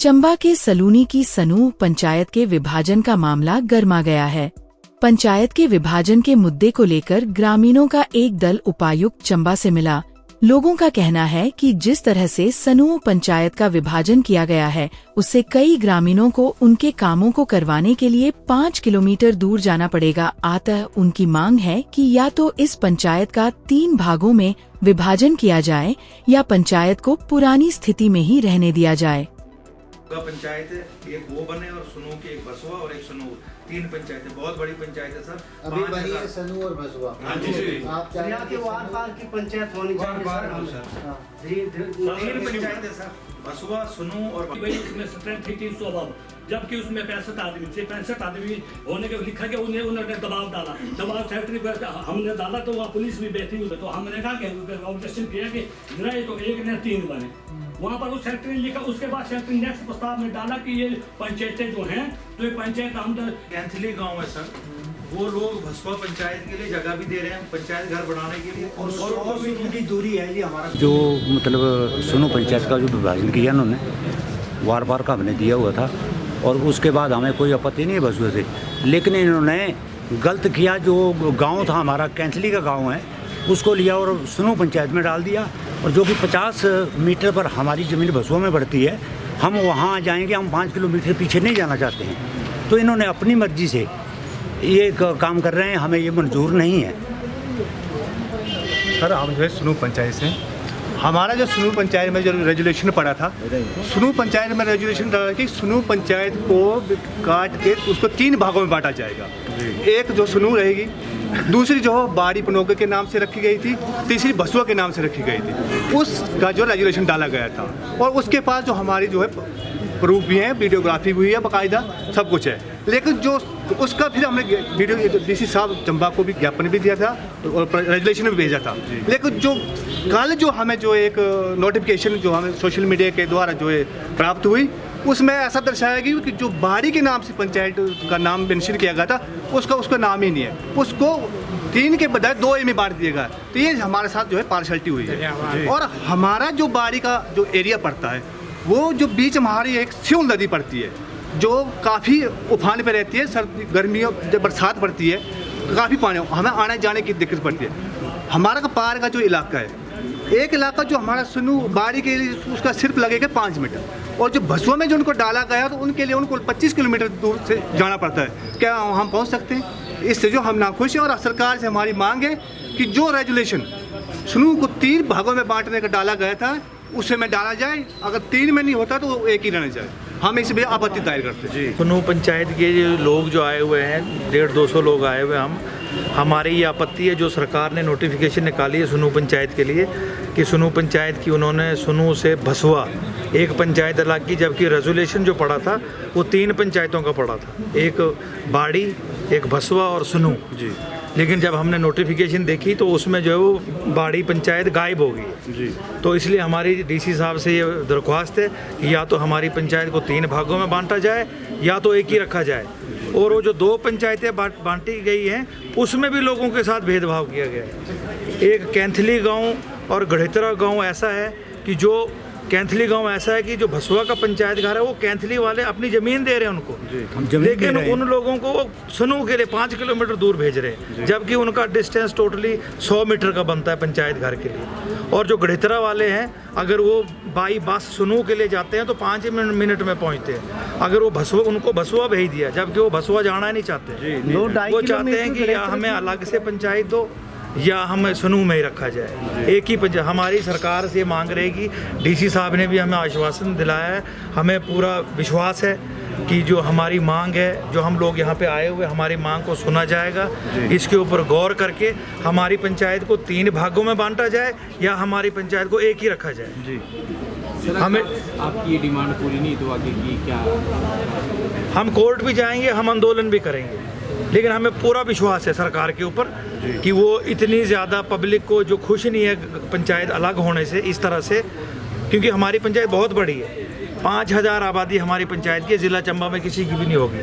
चंबा के सलूनी की सनू पंचायत के विभाजन का मामला गर्मा गया है। पंचायत के विभाजन के मुद्दे को लेकर ग्रामीणों का एक दल उपायुक्त चंबा से मिला। लोगों का कहना है कि जिस तरह से सनू पंचायत का विभाजन किया गया है, उससे कई ग्रामीणों को उनके कामों को करवाने के लिए 5 किलोमीटर दूर जाना पड़ेगा। अतः उनकी मांग है कि या तो इस पंचायत का 3 भागों में विभाजन किया जाए या पंचायत को पुरानी स्थिति में ही रहने दिया जाए। पंचायत एक वो बने और सनू की एक बसवा और एक सनू, 3 पंचायतें, बहुत बड़ी पंचायत है सर। अभी बनी है सनू और बसवा। हाँ जी, आप यहाँ के वार पार की पंचायत होनी चाहिए सर। 3 पंचायतें सर, बसवा, सनू और उसमें स्ट्रेंथ थी 300, जबकि उसमें 65 आदमी थे। 65 आदमी होने के लिखा के उन्होंने दबाव डाला। दबाव सेक्रेटरी पर हमने डाला तो वहाँ पुलिस भी बैठी हुई, तो हमने कहा कि ऑब्जेक्शन किया कि नहीं तो 1 ने 3 बने। वहाँ पर उस सेक्रेटरी ने लिखा, उसके बाद सेक्रेटरी नेक्स्ट प्रस्ताव में डाला कि ये पंचायतें जो हैं, तो ये पंचायत हम कैंथली गाँव है सर, वो लोग भसवा पंचायत के लिए जगह भी दे रहे हैं, पंचायत घर बनाने के लिए, और 100 मीटर की दूरी है ये हमारा। जो मतलब सनू पंचायत का जो विभाजन किया उन्होंने, वार वार का हमने दिया हुआ था और उसके बाद हमें कोई आपत्ति नहीं है बसुए से, लेकिन इन्होंने गलत किया। जो गांव था हमारा, कैंथली का गांव है, उसको लिया और सनू पंचायत में डाल दिया। और जो कि 50 मीटर पर हमारी ज़मीन बसुआ में पड़ती है, हम वहाँ जाएंगे, हम 5 किलोमीटर पीछे नहीं जाना चाहते हैं। तो इन्होंने अपनी मर्जी से ये काम कर रहे हैं, हमें ये मंजूर नहीं है। सर हम जो है सनू पंचायत से, हमारा जो सनू पंचायत में जो रेजुलेशन पड़ा था, सनू पंचायत में रेजुलेशन डाला कि सनू पंचायत को काट के उसको 3 भागों में बांटा जाएगा। एक जो सनू रहेगी, दूसरी जो बाड़ी पनोगे के नाम से रखी गई थी, तीसरी बसुआ के नाम से रखी गई थी। उसका जो रेजुलेशन डाला गया था और उसके पास जो हमारी जो है प्रूफ भी है, वीडियोग्राफी भी है, बाकायदा सब कुछ है। लेकिन जो उसका फिर हमने वीडियो डीसी साहब चंबा को भी ज्ञापन भी दिया था और रेजुलेशन भी भेजा था। लेकिन जो कल जो हमें जो एक नोटिफिकेशन जो हमें सोशल मीडिया के द्वारा जो है प्राप्त हुई, उसमें ऐसा दर्शाया गया कि जो बाड़ी के नाम से पंचायत का नाम मेंशन किया गया था, उसका नाम ही नहीं है। उसको 3 के बजाय 2 में बांट दिया गया। तो ये हमारे साथ जो है पार्शलिटी हुई है। और हमारा जो बाड़ी का जो एरिया पड़ता है, वो जो बीच हमारी एक स्यूल नदी पड़ती है, जो काफ़ी उफान पे रहती है। सर्दी गर्मियों जब बरसात पड़ती है, काफ़ी पानी, हमें आने जाने की दिक्कत पड़ती है। हमारा का पार का जो इलाका है, एक इलाका जो हमारा सनू बाड़ी के लिए, उसका सिर्फ लगेगा 5 मीटर, और जो भसुआ में जो उनको डाला गया तो उनके लिए उनको 25 किलोमीटर दूर से जाना पड़ता है। क्या हम पहुंच सकते हैं? इससे जो हम नाखुश हैं और सरकार से हमारी मांग है कि जो रेजुलेशन सनू को 3 भागों में बांटने का डाला गया था, उसे में डाला जाए। अगर 3 में नहीं होता तो 1 ही रहना जाए। हम इस भी आपत्ति दायर करते हैं। सनू पंचायत के लोग जो आए हुए हैं, 150-200 लोग आए हुए हैं। हमारी ये आपत्ति है जो सरकार ने नोटिफिकेशन निकाली है सनू पंचायत के लिए, कि सनू पंचायत की उन्होंने सनू से भसवा एक पंचायत अलग की, जबकि रेजुलेशन जो पड़ा था वो 3 पंचायतों का पड़ा था, एक बाड़ी, एक भसवा और सनू जी। लेकिन जब हमने नोटिफिकेशन देखी तो उसमें जो है वो बाड़ी पंचायत गायब हो गई जी। तो इसलिए हमारी डीसी साहब से ये दरख्वास्त है कि या तो हमारी पंचायत को 3 भागों में बांटा जाए या तो एक ही रखा जाए। और वो जो 2 पंचायतें बांटी गई हैं, उसमें भी लोगों के साथ भेदभाव किया गया है। एक कैंथली गांव और गढ़ेतरा गांव ऐसा है कि जो कैंथली गांव ऐसा है कि जो भसुआ का पंचायत घर है, वो कैंथली वाले अपनी ज़मीन दे रहे हैं उनको, लेकिन उन लोगों को सनू के लिए 5 किलोमीटर दूर भेज रहे हैं, जबकि उनका डिस्टेंस टोटली 100 मीटर का बनता है पंचायत घर के लिए। और जो गढ़ेतरा वाले हैं, अगर वो बाई बस सनू के लिए जाते हैं तो 5 मिनट में पहुंचते हैं। अगर वो भसुआ, उनको भसुआ भेज दिया, जबकि वो भसुआ जाना नहीं चाहते। वो चाहते हैं कि या हमें अलग से पंचायत दो या हमें सनू में ही रखा जाए, एक ही पंचायत। हमारी सरकार से मांग रहेगी, डीसी साहब ने भी हमें आश्वासन दिलाया है, हमें पूरा विश्वास है कि जो हमारी मांग है, जो हम लोग यहाँ पे आए हुए, हमारी मांग को सुना जाएगा। इसके ऊपर गौर करके हमारी पंचायत को 3 भागों में बांटा जाए या हमारी पंचायत को एक ही रखा जाए जी। हमें आपकी ये डिमांड पूरी नहीं तो आगे की क्या? हम कोर्ट भी जाएंगे, हम आंदोलन भी करेंगे, लेकिन हमें पूरा विश्वास है सरकार के ऊपर कि वो इतनी ज़्यादा पब्लिक को जो खुश नहीं है पंचायत अलग होने से इस तरह से, क्योंकि हमारी पंचायत बहुत बड़ी है, 5000 आबादी हमारी पंचायत की, ज़िला चंबा में किसी की भी नहीं होगी।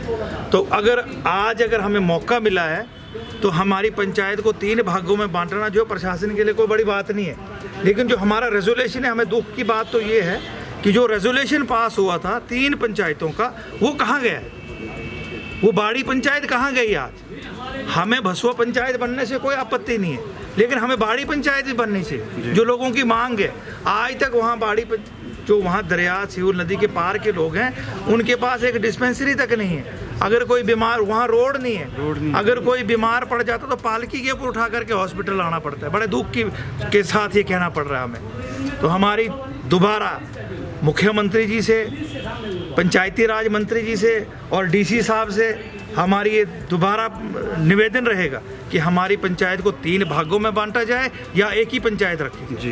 तो अगर हमें मौका मिला है तो हमारी पंचायत को 3 भागों में बांटना जो प्रशासन के लिए कोई बड़ी बात नहीं है। लेकिन जो हमारा रेजुलेशन है, हमें दुख की बात तो ये है कि जो रेजोल्यूशन पास हुआ था 3 पंचायतों का, वो कहाँ गया है? वो बाड़ी पंचायत कहाँ गई आज? हमें भसुआ पंचायत बनने से कोई आपत्ति नहीं है, लेकिन हमें बाड़ी पंचायत भी बननी चाहिए, जो लोगों की मांग है। आज तक वहाँ जो वहाँ दरिया सियूर नदी के पार के लोग हैं, उनके पास एक डिस्पेंसरी तक नहीं है। अगर कोई बीमार, वहाँ रोड नहीं है, अगर कोई बीमार पड़ जाता तो पालकी के ऊपर उठा करके हॉस्पिटल आना पड़ता है। बड़े दुख के साथ ये कहना पड़ रहा है हमें। तो हमारी दोबारा मुख्यमंत्री जी से, पंचायती राज मंत्री जी से और डीसी साहब से हमारी ये दोबारा निवेदन रहेगा कि हमारी पंचायत को 3 भागों में बांटा जाए या एक ही पंचायत रखें।